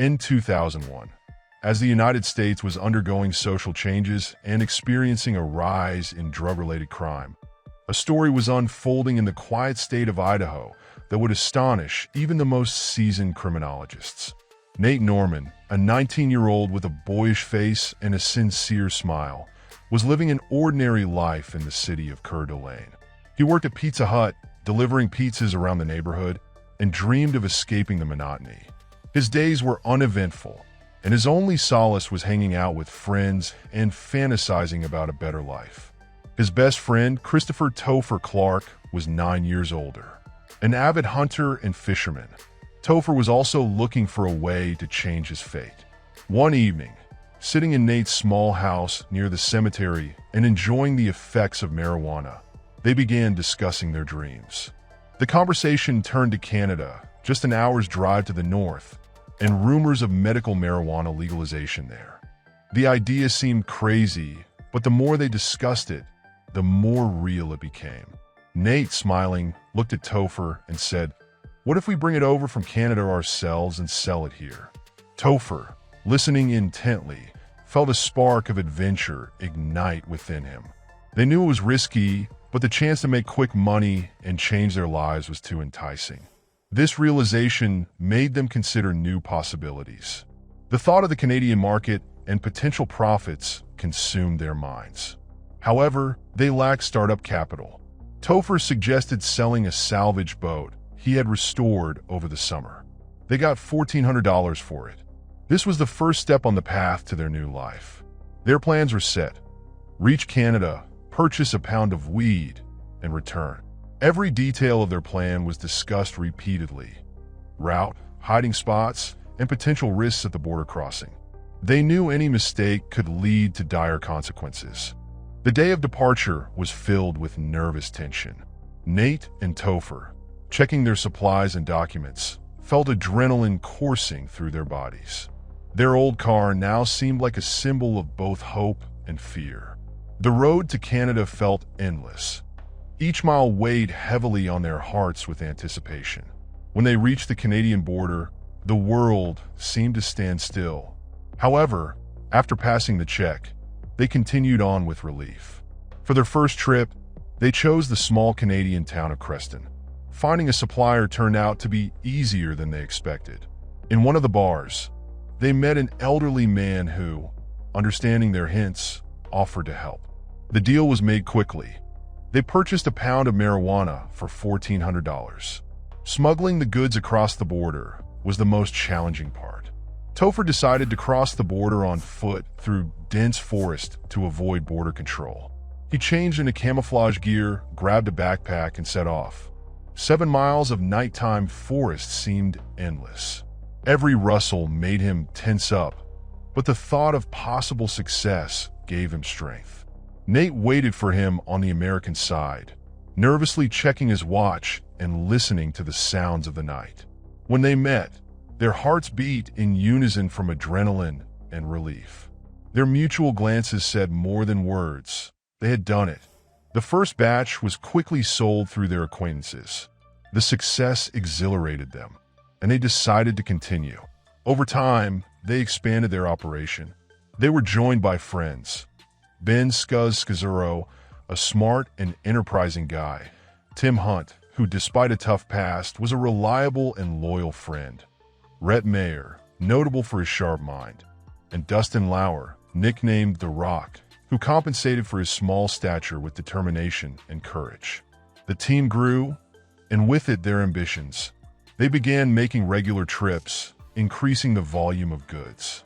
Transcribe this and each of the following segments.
In 2001, as the United States was undergoing social changes and experiencing a rise in drug-related crime, a story was unfolding in the quiet state of Idaho that would astonish even the most seasoned criminologists. Nate Norman, a 19-year-old with a boyish face and a sincere smile, was living an ordinary life in the city of Coeur d'Alene. He worked at Pizza Hut, delivering pizzas around the neighborhood, and dreamed of escaping the monotony. His days were uneventful, and his only solace was hanging out with friends and fantasizing about a better life. His best friend, Christopher Topher Clark, was 9 years older. An avid hunter and fisherman, Topher was also looking for a way to change his fate. One evening, sitting in Nate's small house near the cemetery and enjoying the effects of marijuana, they began discussing their dreams. The conversation turned to Canada, just an hour's drive to the north, and rumors of medical marijuana legalization there. The idea seemed crazy, but the more they discussed it, the more real it became. Nate, smiling, looked at Topher and said, "What if we bring it over from Canada ourselves and sell it here?" Topher, listening intently, felt a spark of adventure ignite within him. They knew it was risky, but the chance to make quick money and change their lives was too enticing. This realization made them consider new possibilities. The thought of the Canadian market and potential profits consumed their minds. However, they lacked startup capital. Topher suggested selling a salvage boat he had restored over the summer. They got $1,400 for it. This was the first step on the path to their new life. Their plans were set: reach Canada, purchase a pound of weed, and return. Every detail of their plan was discussed repeatedly: route, hiding spots, and potential risks at the border crossing. They knew any mistake could lead to dire consequences. The day of departure was filled with nervous tension. Nate and Topher, checking their supplies and documents, felt adrenaline coursing through their bodies. Their old car now seemed like a symbol of both hope and fear. The road to Canada felt endless. Each mile weighed heavily on their hearts with anticipation. When they reached the Canadian border, the world seemed to stand still. However, after passing the check, they continued on with relief. For their first trip, they chose the small Canadian town of Creston. Finding a supplier turned out to be easier than they expected. In one of the bars, they met an elderly man who, understanding their hints, offered to help. The deal was made quickly. They purchased a pound of marijuana for $1,400. Smuggling the goods across the border was the most challenging part. Topher decided to cross the border on foot through dense forest to avoid border control. He changed into camouflage gear, grabbed a backpack, and set off. 7 miles of nighttime forest seemed endless. Every rustle made him tense up, but the thought of possible success gave him strength. Nate waited for him on the American side, nervously checking his watch and listening to the sounds of the night. When they met, their hearts beat in unison from adrenaline and relief. Their mutual glances said more than words. They had done it. The first batch was quickly sold through their acquaintances. The success exhilarated them, and they decided to continue. Over time, they expanded their operation. They were joined by friends: Ben Scazzaro, a smart and enterprising guy; Tim Hunt, who despite a tough past was a reliable and loyal friend; Rhett Mayer, notable for his sharp mind; and Dustin Lauer, nicknamed The Rock, who compensated for his small stature with determination and courage. The team grew, and with it their ambitions. They began making regular trips, increasing the volume of goods.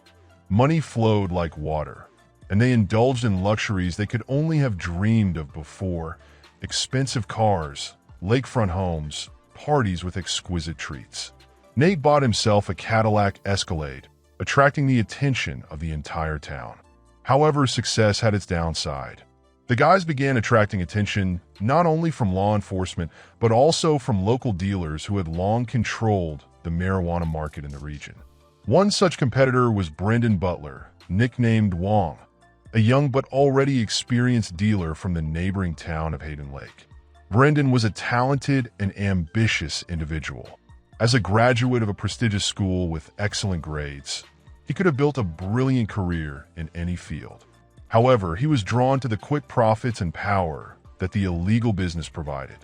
Money flowed like water, and they indulged in luxuries they could only have dreamed of before: expensive cars, lakefront homes, parties with exquisite treats. Nate bought himself a Cadillac Escalade, attracting the attention of the entire town. However, success had its downside. The guys began attracting attention not only from law enforcement, but also from local dealers who had long controlled the marijuana market in the region. One such competitor was Brendan Butler, nicknamed Wong, a young but already experienced dealer from the neighboring town of Hayden Lake. Brendan was a talented and ambitious individual. As a graduate of a prestigious school with excellent grades, he could have built a brilliant career in any field. However, he was drawn to the quick profits and power that the illegal business provided.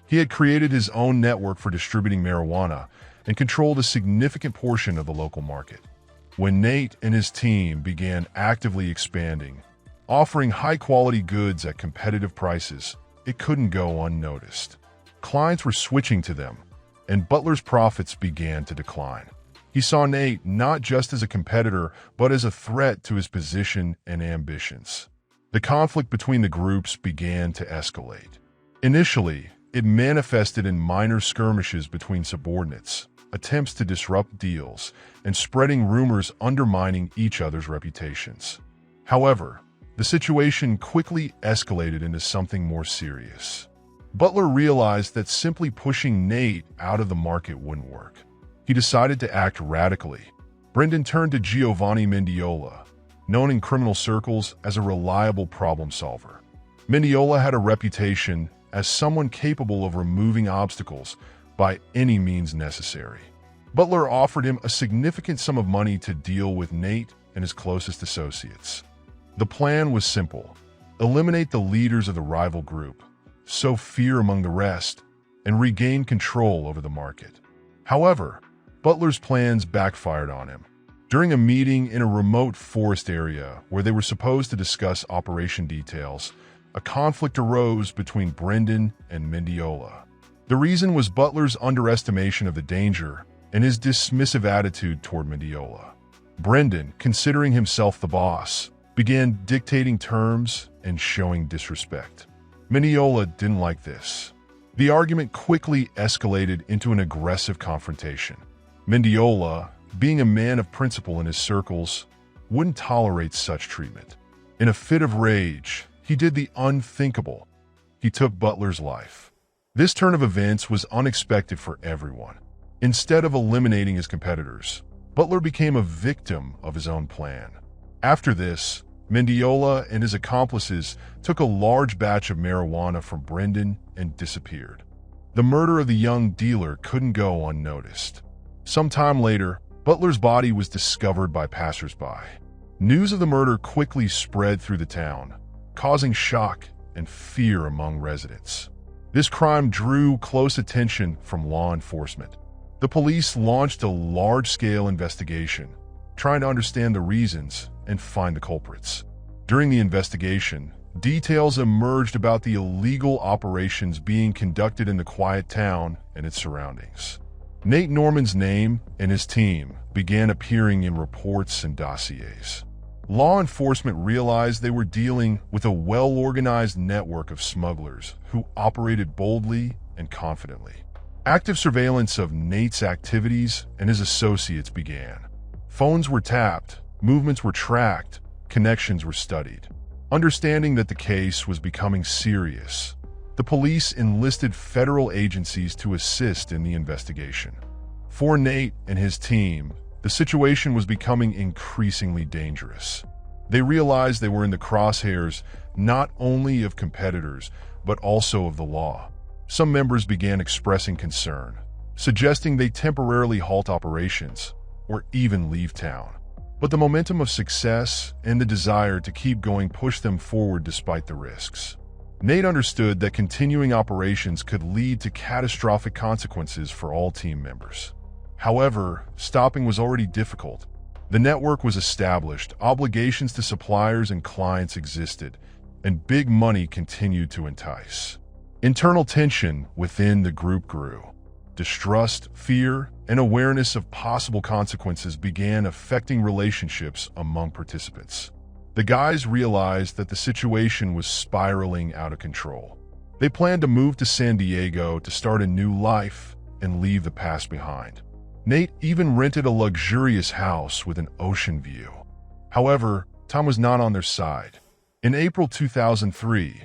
He had created his own network for distributing marijuana and controlled a significant portion of the local market. When Nate and his team began actively expanding, offering high-quality goods at competitive prices, it couldn't go unnoticed. Clients were switching to them, and Butler's profits began to decline. He saw Nate not just as a competitor, but as a threat to his position and ambitions. The conflict between the groups began to escalate. Initially, it manifested in minor skirmishes between subordinates, attempts to disrupt deals, and spreading rumors undermining each other's reputations. However, the situation quickly escalated into something more serious. Butler realized that simply pushing Nate out of the market wouldn't work. He decided to act radically. Brendan turned to Giovanni Mendiola, known in criminal circles as a reliable problem solver. Mendiola had a reputation as someone capable of removing obstacles by any means necessary. Butler offered him a significant sum of money to deal with Nate and his closest associates. The plan was simple: eliminate the leaders of the rival group, sow fear among the rest, and regain control over the market. However, Butler's plans backfired on him. During a meeting in a remote forest area where they were supposed to discuss operation details, a conflict arose between Brendan and Mendiola. The reason was Butler's underestimation of the danger and his dismissive attitude toward Mendiola. Brendan, considering himself the boss, began dictating terms and showing disrespect. Mendiola didn't like this. The argument quickly escalated into an aggressive confrontation. Mendiola, being a man of principle in his circles, wouldn't tolerate such treatment. In a fit of rage, he did the unthinkable. He took Butler's life. This turn of events was unexpected for everyone. Instead of eliminating his competitors, Butler became a victim of his own plan. After this, Mendiola and his accomplices took a large batch of marijuana from Brendan and disappeared. The murder of the young dealer couldn't go unnoticed. Sometime later, Butler's body was discovered by passersby. News of the murder quickly spread through the town, causing shock and fear among residents. This crime drew close attention from law enforcement. The police launched a large-scale investigation, trying to understand the reasons and find the culprits. During the investigation, details emerged about the illegal operations being conducted in the quiet town and its surroundings. Nate Norman's name and his team began appearing in reports and dossiers. Law enforcement realized they were dealing with a well-organized network of smugglers who operated boldly and confidently. Active surveillance of Nate's activities and his associates began. Phones were tapped, movements were tracked, connections were studied. Understanding that the case was becoming serious, the police enlisted federal agencies to assist in the investigation. For Nate and his team, the situation was becoming increasingly dangerous. They realized they were in the crosshairs not only of competitors, but also of the law. Some members began expressing concern, suggesting they temporarily halt operations or even leave town. But the momentum of success and the desire to keep going pushed them forward despite the risks. Nate understood that continuing operations could lead to catastrophic consequences for all team members. However, stopping was already difficult. The network was established, obligations to suppliers and clients existed, and big money continued to entice. Internal tension within the group grew. Distrust, fear, and awareness of possible consequences began affecting relationships among participants. The guys realized that the situation was spiraling out of control. They planned to move to San Diego to start a new life and leave the past behind. Nate even rented a luxurious house with an ocean view. However, time was not on their side. In April 2003,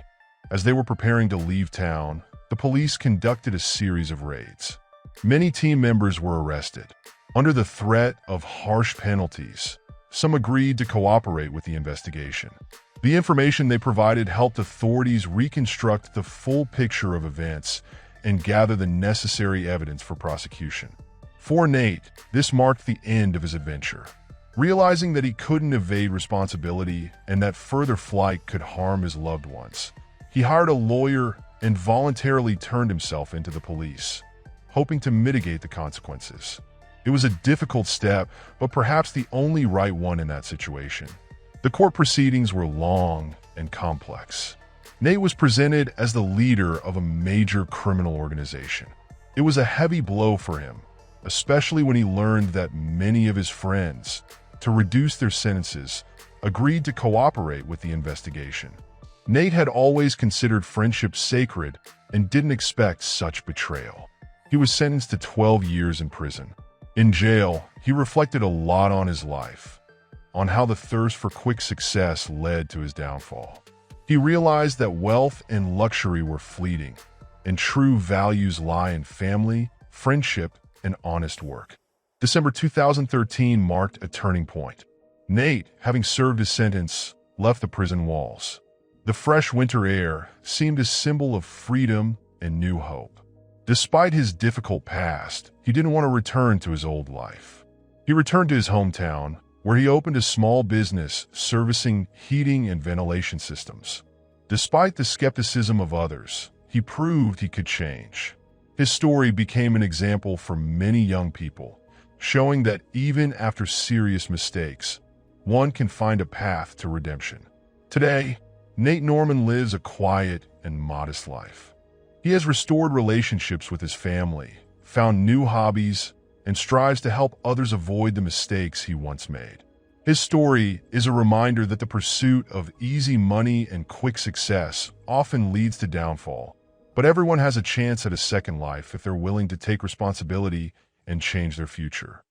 as they were preparing to leave town, the police conducted a series of raids. Many team members were arrested. Under the threat of harsh penalties, some agreed to cooperate with the investigation. The information they provided helped authorities reconstruct the full picture of events and gather the necessary evidence for prosecution. For Nate, this marked the end of his adventure. Realizing that he couldn't evade responsibility and that further flight could harm his loved ones, he hired a lawyer and voluntarily turned himself into the police, hoping to mitigate the consequences. It was a difficult step, but perhaps the only right one in that situation. The court proceedings were long and complex. Nate was presented as the leader of a major criminal organization. It was a heavy blow for him, especially when he learned that many of his friends, to reduce their sentences, agreed to cooperate with the investigation. Nate had always considered friendship sacred and didn't expect such betrayal. He was sentenced to 12 years in prison. In jail, he reflected a lot on his life, on how the thirst for quick success led to his downfall. He realized that wealth and luxury were fleeting, and true values lie in family, friendship, and honest work. December 2013 marked a turning point. Nate, having served his sentence, left the prison walls. The fresh winter air seemed a symbol of freedom and new hope. Despite his difficult past, he didn't want to return to his old life. He returned to his hometown, where he opened a small business servicing heating and ventilation systems. Despite the skepticism of others, he proved he could change. His story became an example for many young people, showing that even after serious mistakes, one can find a path to redemption. Today, Nate Norman lives a quiet and modest life. He has restored relationships with his family, found new hobbies, and strives to help others avoid the mistakes he once made. His story is a reminder that the pursuit of easy money and quick success often leads to downfall, but everyone has a chance at a second life if they're willing to take responsibility and change their future.